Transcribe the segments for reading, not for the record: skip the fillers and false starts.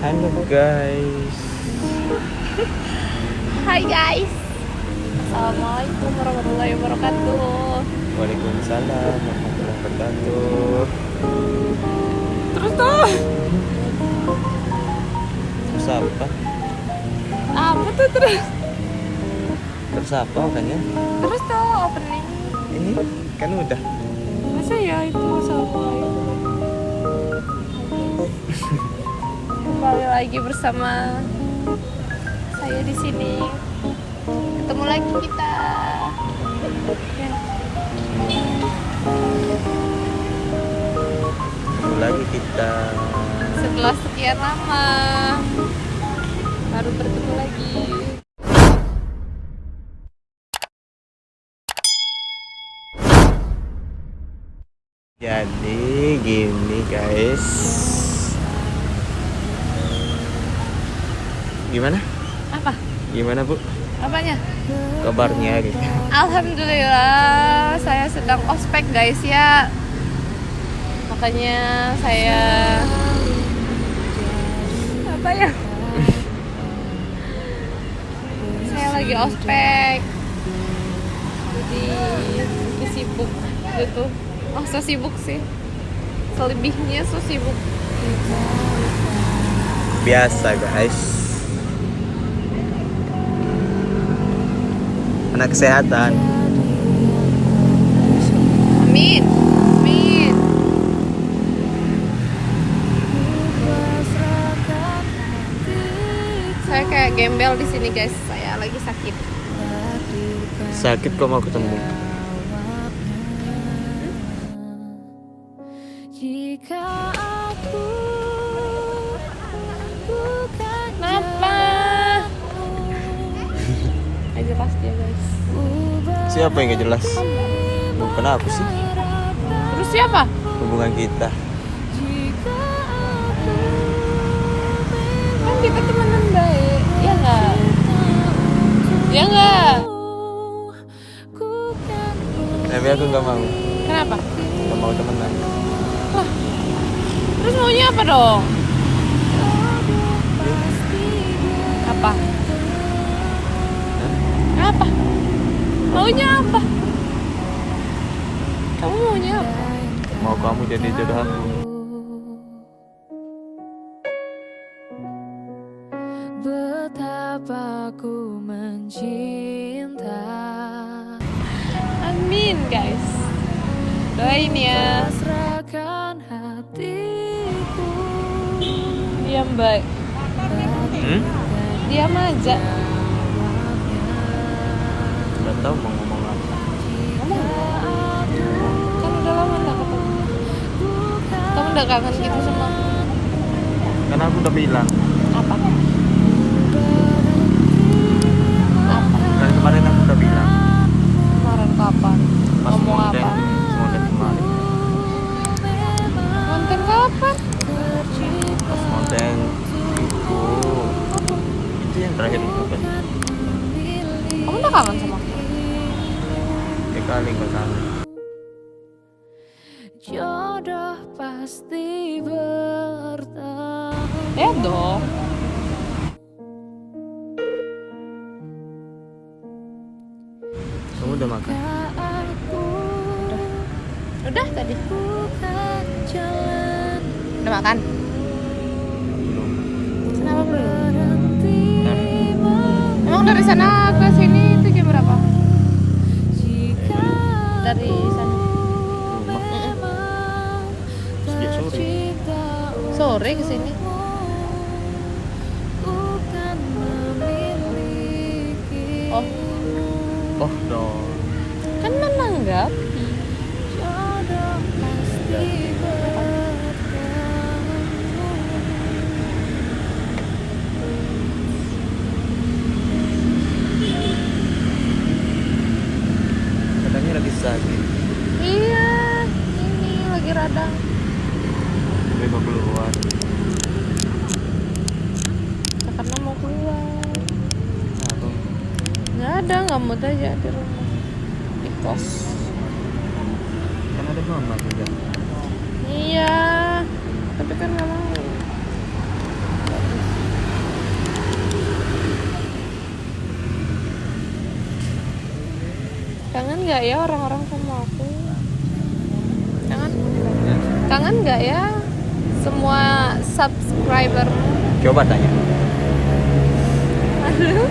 Halo guys. Hai guys. Assalamualaikum warahmatullahi wabarakatuh. Waalaikumsalam warahmatullahi wabarakatuh. Terus tuh Terus apa? apa tuh terus? Terus apa makanya? Terus tuh opening. Ini kan udah. Masa ya itu assalamualaikum. Kembali lagi bersama saya di sini. Ketemu lagi kita. Ya. Ketemu lagi kita. Setelah sekian lama baru bertemu lagi. Jadi gini guys. Gimana? Apa? Gimana Bu? Apanya? Kabarnya gitu. Alhamdulillah saya sedang ospek guys ya. Makanya saya apa ya? Saya lagi ospek. Jadi sibuk gitu. Oh, so sibuk sih. Selebihnya so sibuk. Biasa guys. Anak kesehatan. Amin. Amin. Saya kayak gembel di sini guys. Saya lagi sakit. Sakit kok mau ketemu. Kenapa? Gak jelas dia guys. Siapa yang gak jelas? Bukan aku sih. Terus siapa? Hubungan kita. Kan kita temenan baik. Ya enggak? Ya enggak? Tapi aku gak mau. Kenapa? Gak mau temenan. Wah. Terus maunya apa dong? Apa? Apa? Maunya apa? Kamu maunya apa? Mau kamu jadi jodoh aku. Betapa ku mencinta. Amin guys. Doain ya. Pasrahkan hatiku. Diam baik. Diam aja. Gak tau mau ngomong apa. Ngomong kan udah lama gak ketemu. Kamu udah kangen gitu sama aku? Karena aku udah bilang. Apa? Apa? Kan kemarin aku udah bilang. Kemarin kapan? Pas Ngomong konten, apa? konten kemarin. Konten kapan? Pas konten itu yang terakhir itu kan. Kamu udah kangen sama aku? Ya kali gak kali. Jodoh pasti bertemu. Ya dong. Kamu udah makan? Udah tadi. Bukan jalan Udah makan? Belum. Kenapa belum? berhenti Emang dari sana ke sini itu jam berapa? jika Dari sana. Rumah. memang Sejak sore. tercipta Sore ke sini. bukan memiliki Oh, Oh dong. kan menanggap. jodoh pasti bertemu. Katanya lagi sakit. Iya, ini lagi radang. Tapi mau keluar. Karena mau keluar. Apa? Nggak ada, nggak mau aja di rumah. Di kos. Kan ada mama juga. Iya, tapi kan nggak mau. Nggak nggak ya orang-orang sama aku? Kangen? Kangen nggak ya semua subscriber? Coba tanya. Aduh.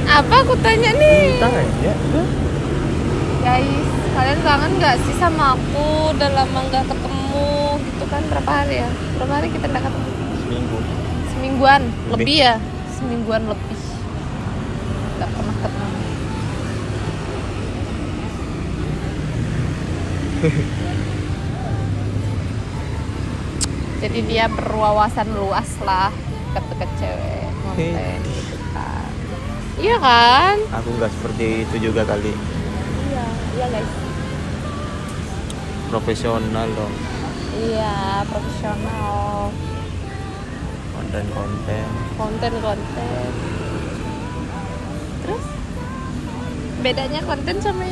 Apa aku tanya nih? Tanya. Guys, kalian kangen nggak sih sama aku? Udah lama nggak ketemu gitu kan? Berapa hari ya? Berapa hari kita nggak ketemu? Seminggu. Semingguan Lebih. lebih ya? Semingguan lebih nggak pernah ketemu. Jadi dia berwawasan luas lah deket cewek konten gitu kan. Iya kan? Aku nggak seperti itu juga kali. Iya, iya guys. Profesional dong. Iya, profesional. Konten. Konten. Terus bedanya konten sama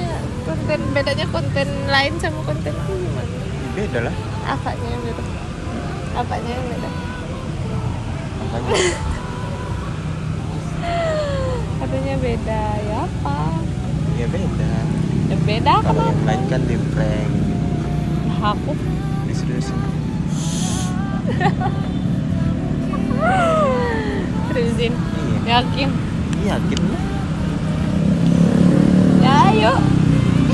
bedanya konten lain sama konten itu gimana? Beda lah. Apanya yang beda? Apanya yang beda? Makanya Katanya beda ya apa? ya beda. Ya beda Kalau kenapa? yang lain kan di prank, Aku diseriusin. terusin. Iya. Yakin? Yakin lah. Ya ayo.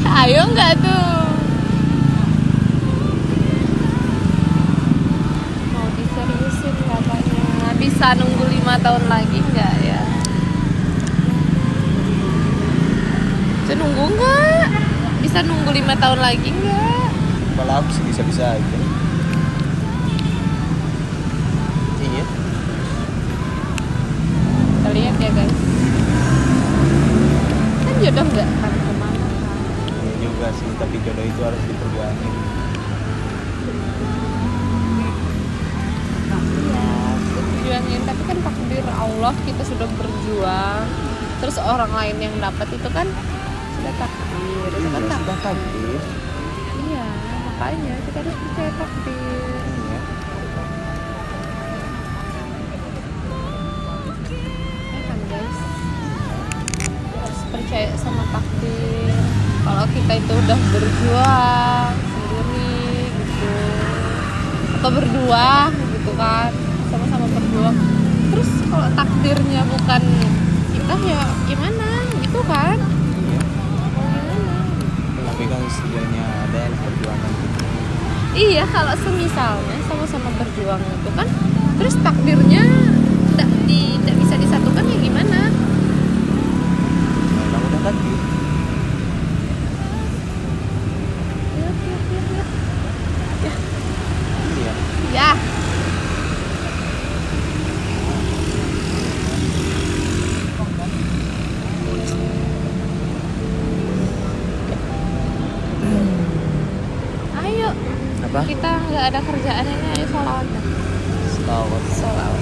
Ayo nggak tuh? Mau diseriusin katanya. Bisa nunggu 5 tahun lagi nggak ya? Bisa nunggu nggak? Bisa nunggu 5 tahun lagi nggak? Kalau aku sih bisa-bisa aja. Iya. Kita lihat ya guys. Kan jodoh nggak akan kemana kan? Iya juga sih, tapi jodoh itu harus diperjuangin. Iya, perjuangin. Tapi kan takdir Allah, kita sudah berjuang. Terus orang lain yang dapat itu kan sudah takdir. Itu kan Iya, takdir. sudah takdir. Iya, makanya kita harus percaya takdir. Iya. Ya kan guys, kita harus percaya sama takdir. Kalau kita itu udah berjuang sendiri gitu, atau berdua gitu kan, sama-sama berjuang. Terus kalau takdirnya bukan kita ya gimana gitu kan? Iya. Mau gimana? Tapi kan setidaknya ada perjuangan gitu. Iya, kalau semisalnya sama-sama berjuang itu kan, terus takdirnya tidak bisa disatukan ya gimana? Memang udah takdir. Iya. Ya. Ayo, Apa? kita nggak ada kerjaan ini, ayo sholawat dah. Selamat. Sholawat.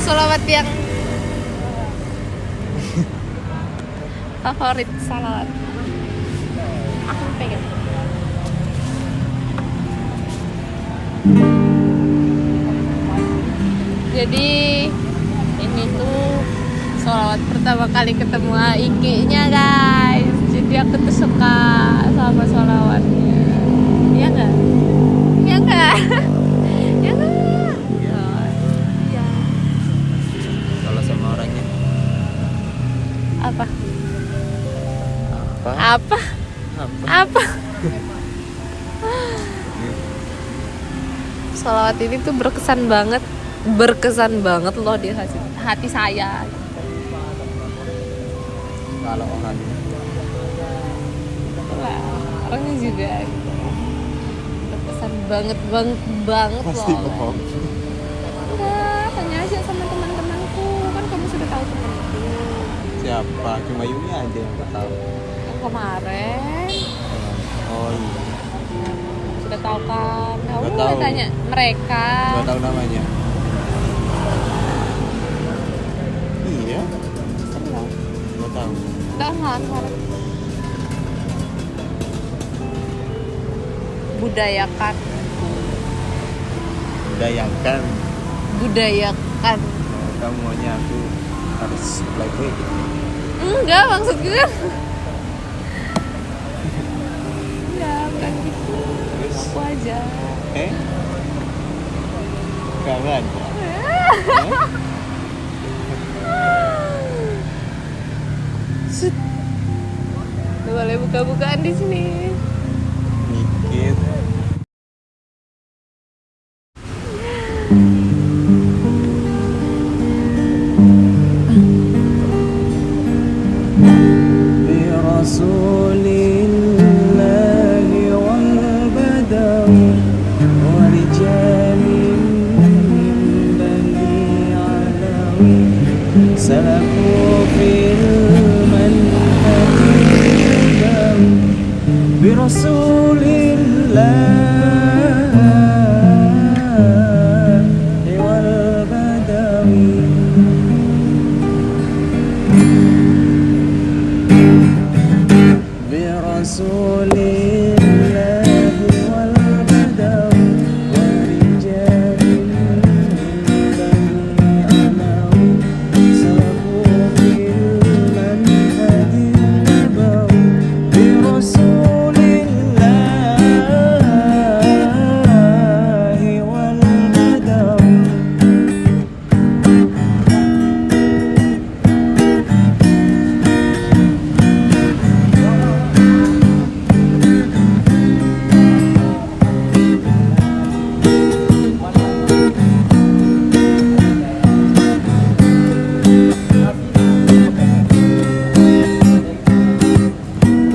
Sholawat yang favorit sholawat. Aku pengen. Jadi ini tuh sholawat pertama kali ketemu Aiki-nya guys. Jadi aku tuh suka sama sholawatnya. Iya nggak? Iya nggak? Iya nggak? Iya. Kalau sama orangnya Apa? apa? Apa? Apa? Apa? Sholawat ini tuh berkesan banget loh di hati saya. Kalau orangnya Wah, orangnya juga gitu. Berkesan banget pasti loh. bohong. Enggak, tanya aja sama teman-temanku, kan kamu sudah tahu temanku. Siapa? Cuma Yuni aja yang nggak tahu. Yang kemarin Oh iya. sudah tahu kan? Kamu Nggak boleh tahu. tanya mereka. Nggak tahu namanya. Iya. Nggak tahu. Jangan. Budayakan. Bayangkan Budayakan. kamu maunya aku harus playboy gitu. Enggak, maksud gue bukan gitu. Terus Aku aja. Kamu ada. Set. Nggak boleh buka-bukaan di sini. Dikit. برسول الله والبدر ورجال من بني علوي سلكوا في المنهج النبوي برسول الله والبدر برسول الله والبدر ورجال بني علوي سلكوا في المنهج النبوي برسول الله والبدر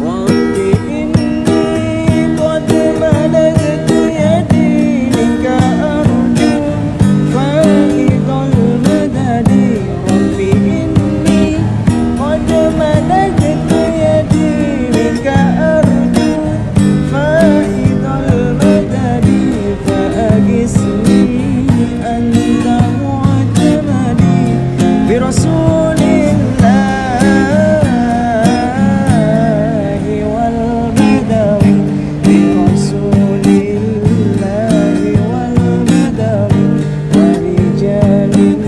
ربي إني قد مددت يدي لك أرجو فائض المدد ربي إني قد مددت يدي لك أرجو فائض المدد فأجسني أنت معتمدي برسول الله والبدر برسول الله والبدر ورجال من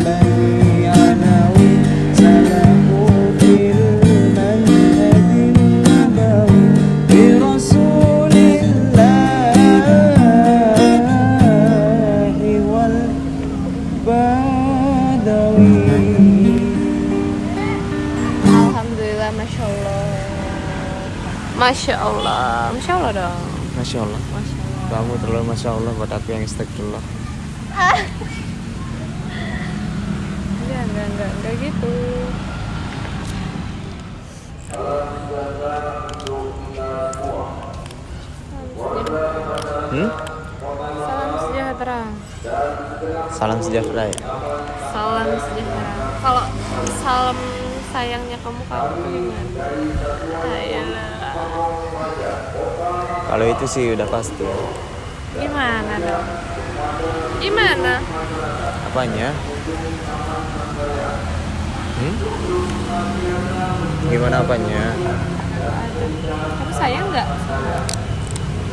بني علوي سلكوا في المنهج النبوي برسول الله والبدوي. Alhamdulillah, masya Allah. Masya Allah, masya Allah dong. Masya Allah. Masya Allah. Kamu terlalu Masya Allah buat aku yang astagfirullah. Enggak gitu. Salam sejahtera. Salam sejahtera ya. Salam sejahtera. Kalau salam sayangnya kamu tuh gimana? Ayolah. Kalau itu sih udah pasti. Gimana dong? Gimana? Apanya? Gimana apanya? Kamu sayang nggak?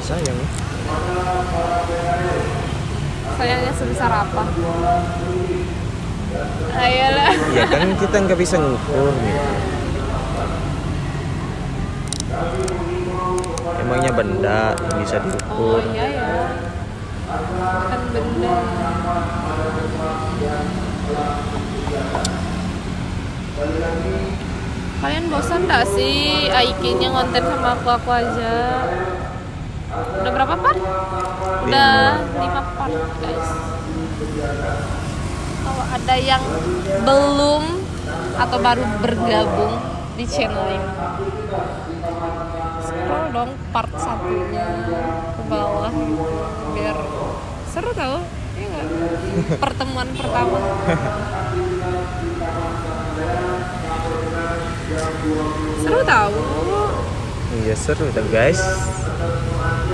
Sayang. Sayangnya sebesar apa? Ayolah. Ya kan kita nggak bisa ngukur gitu. Emangnya benda yang bisa Oh diukur? iya ya. Kan benda. Kalian bosan gak sih Aikinya ngonten sama aku aja? Udah berapa part? Udah 5 part guys. Kalau ada yang belum atau baru bergabung di channel ini, scroll dong part 1-nya ke bawah gitu, biar seru tau. Iya gak? Pertemuan pertama. Seru tau. Iya seru tuh guys.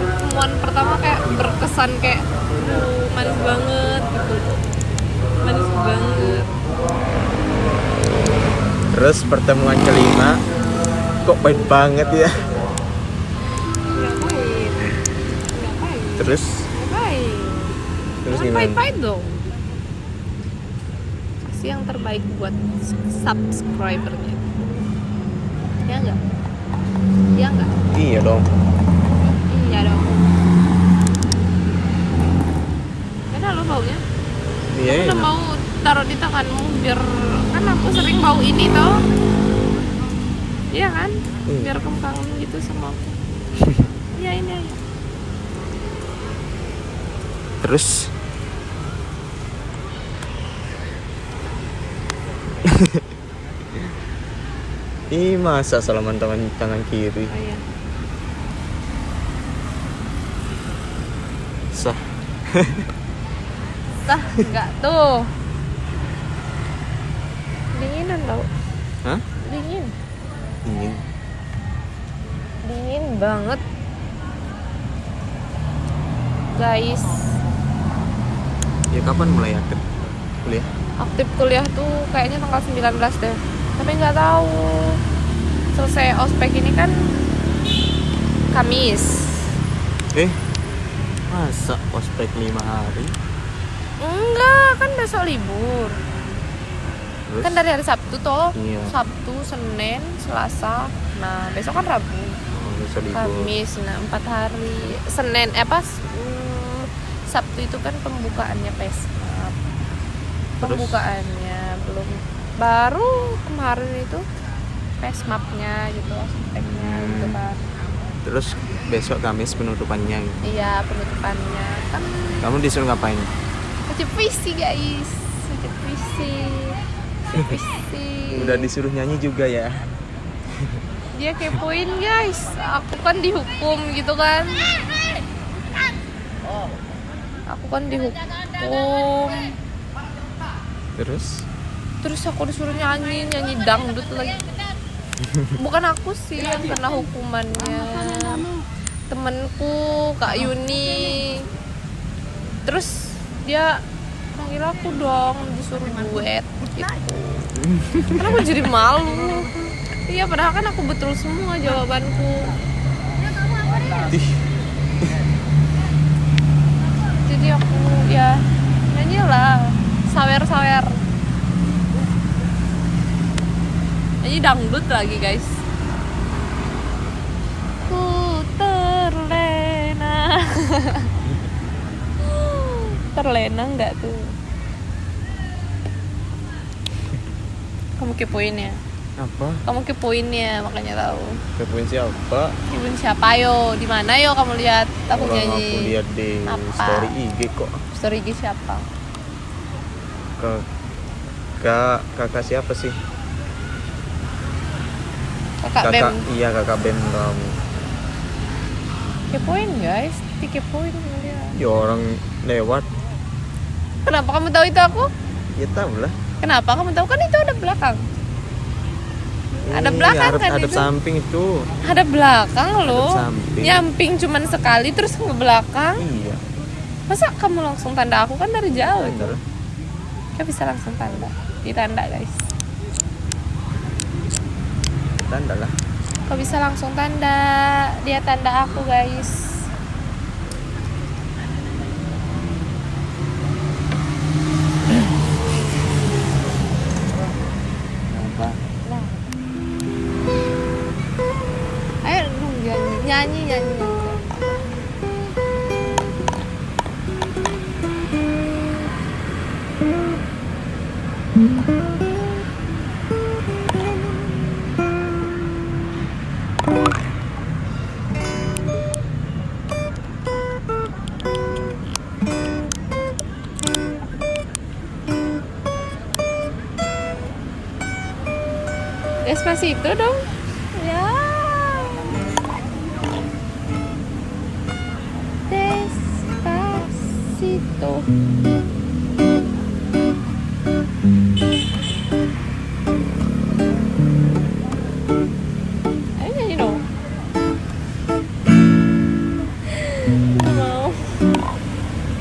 Pertemuan pertama kayak berkesan kayak manis banget gitu. Manis banget. Terus pertemuan kelima kok pahit banget ya. Ngapain? Ngapain? Terus Ngapain? Terus Jangan gimana? pahit-pahit dong. Kasih yang terbaik buat subscribernya. Ya enggak? Iya nggak? Iya dong. Iya dong. Enak lo baunya. Iya Aku udah enak. mau taruh di tanganmu biar kan aku sering bau ini toh. Iya kan? Iya. Biar kamu kangen gitu sama aku. Iya ini aja. Terus Ih, masa salaman tangan kiri? Oh iya. Sah. Sah enggak tuh. Dinginan tau. Hah? Dingin. Dingin. Dingin banget. Guys, Ya kapan mulai aktif kuliah? aktif kuliah tuh kayaknya tanggal 19 deh. Tapi nggak tahu. Selesai ospek ini kan Kamis. Masa ospek 5 hari? Enggak, kan besok libur. Terus? Kan dari hari Sabtu toh. Iya. Sabtu, Senin, Selasa. Nah, besok kan Rabu. Oh, bisa libur. Kamis, nah 4 hari. Senin, Sabtu itu kan pembukaannya PESMAP. Pembukaannya belum. Baru kemarin itu PESMAP-nya gitu, ospeknya gitu kan. Terus besok Kamis penutupannya. Iya, penutupannya kan Kamu disuruh ngapain? baca puisi guys, baca puisi. Udah disuruh nyanyi juga ya? Dia kepoin guys, aku kan dihukum gitu kan. Aku kan dihukum. Terus aku disuruh nyanyi dangdut lagi. Bukan aku sih yang kena hukumannya, temenku Kak Yuni. Terus dia panggil aku dong, disuruh duet gitu. Karena aku jadi malu. Iya, padahal kan aku betul semua jawabanku. Jadi aku ya nyanyilah, sawer-sawer. Nyanyi dangdut lagi guys. Ku terlena. Terlena nggak tuh? Kamu kepoin ya? Apa? Kamu kepoin ya, makanya tahu. Kepoin siapa? Kepoin siapa yo? Di mana yo kamu lihat aku Orang nyanyi? aku lihat di Apa? story IG kok. Story IG siapa? Kakak siapa sih? Kakak Bem. Iya, kakak Bem kamu. Kepoin guys, dikepoin sama dia. Ya orang lewat. Kenapa kamu tahu itu aku? Ya tahu lah. Kenapa kamu tahu, kan itu ada belakang? Ada belakang kan Ada itu? samping itu. Ada belakang loh. samping. Nyamping cuman sekali terus ke belakang. Iya. Masa kamu langsung tanda, aku kan dari jauh itu. Bener. Kita bisa langsung tanda. Ditanda guys. Tanda lah. Kau bisa langsung tanda. Dia tanda aku guys. Apa? Nah. Ayo dong nyanyi. Despacito dong. Ya. Despacito. Ayo nyanyi dong. Nggak mau.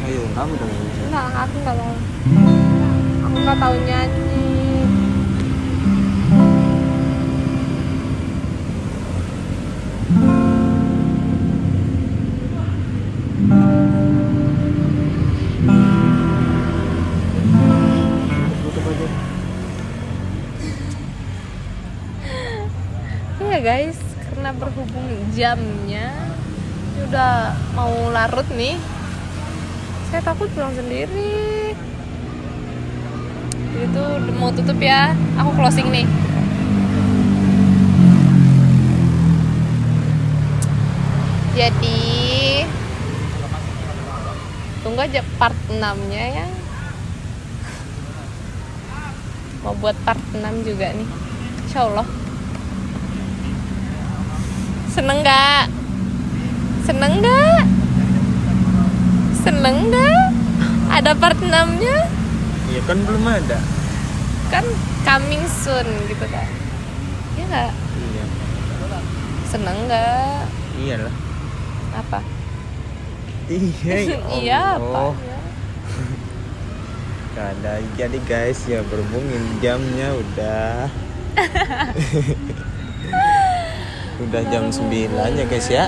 Ayo kamu dong. Nggak, aku nggak mau. Aku nggak tahu nyanyi. Tutup aja. Iya guys, karena karena berhubung jamnya ini udah mau larut nih, saya takut pulang sendiri. Jadi tuh mau tutup ya, aku closing nih. Jadi tunggu aja part 6-nya ya. Mau buat part 6 juga nih, insya Allah. Seneng gak? Seneng gak? Seneng gak? Ada part 6-nya? Iya kan belum ada. Kan coming soon gitu kan. Iya gak? Iya. Seneng gak? Iyalah. Apa? Iya. Ya Iya apa? Allah. Ya. Kada. Jadi guys ya berhubungin jamnya udah. Udah jam 9 ya guys ya.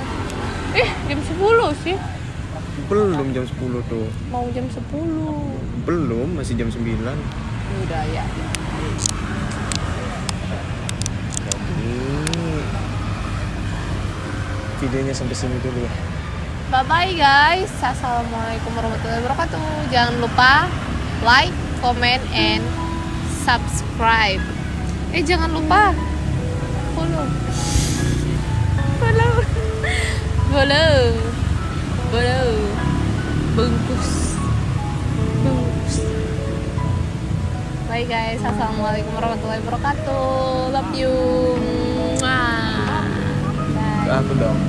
Jam 10 sih. Belum jam 10 tuh. Mau jam 10. Belum, masih jam 9. Udah ya. Jadi videonya sampai sini dulu ya. Bye bye guys. Assalamualaikum warahmatullahi wabarakatuh. Jangan lupa like, comment, and subscribe. Jangan lupa follow. Bungkus. Bye guys. Assalamualaikum warahmatullahi wabarakatuh. Love you. Mwah. Bye. Aku dong.